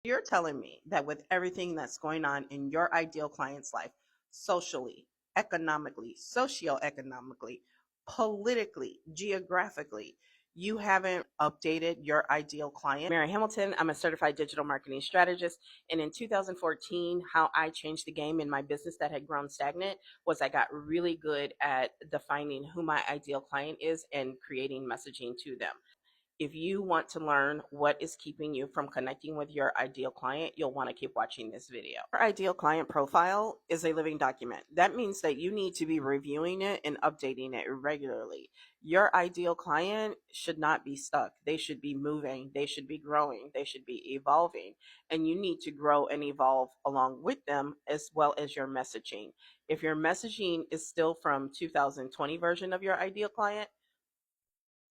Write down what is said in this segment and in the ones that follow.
You're telling me that with everything that's going on in your ideal client's life, socially, economically, socioeconomically, politically, geographically, you haven't updated your ideal client? Mary Hamilton, I'm a certified digital marketing strategist. And in 2014, how I changed the game in my business that had grown stagnant was I got really good at defining who my ideal client is and creating messaging to them. If you want to learn what is keeping you from connecting with your ideal client, you'll want to keep watching this video. Your ideal client profile is a living document. That means that you need to be reviewing it and updating it regularly. Your ideal client should not be stuck. They should be moving, they should be growing, they should be evolving, and you need to grow and evolve along with them as well as your messaging. If your messaging is still from 2020 version of your ideal client,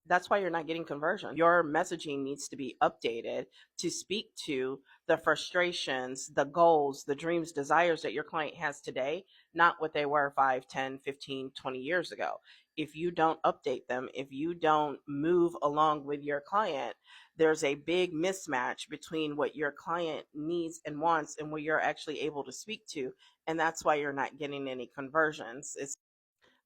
that's why you're not getting conversion. Your messaging needs to be updated to speak to the frustrations, the goals, the dreams, desires that your client has today, not what they were 5, 10, 15, 20 years ago. If you don't update them, if you don't move along with your client, there's a big mismatch between what your client needs and wants and what you're actually able to speak to. And that's why you're not getting any conversions. It's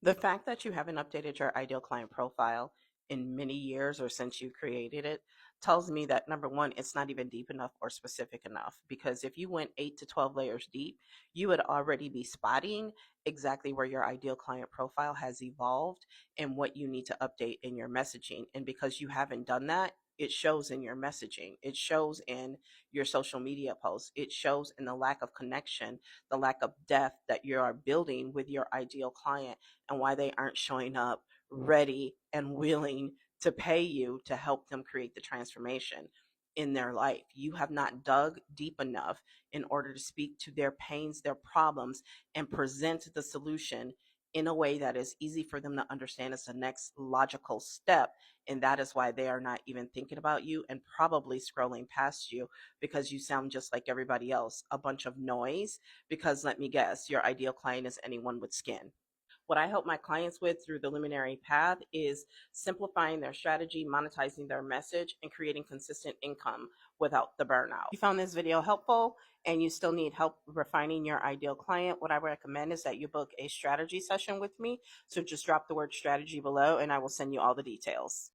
the fact that you haven't updated your ideal client profile in many years or since you created it tells me that number one, it's not even deep enough or specific enough. Because if you went 8 to 12 layers deep, you would already be spotting exactly where your ideal client profile has evolved and what you need to update in your messaging. And because you haven't done that, it shows in your messaging, it shows in your social media posts, it shows in the lack of connection, the lack of depth that you are building with your ideal client, and why they aren't showing up ready and willing to pay you to help them create the transformation in their life. You have not dug deep enough in order to speak to their pains, their problems, and present the solution in a way that is easy for them to understand as the next logical step. And that is why they are not even thinking about you and probably scrolling past you because you sound just like everybody else, a bunch of noise. Because let me guess, your ideal client is anyone with skin. What I help my clients with through the Luminary Path is simplifying their strategy, monetizing their message, and creating consistent income without the burnout. If you found this video helpful and you still need help refining your ideal client, what I recommend is that you book a strategy session with me. So just drop the word strategy below and I will send you all the details.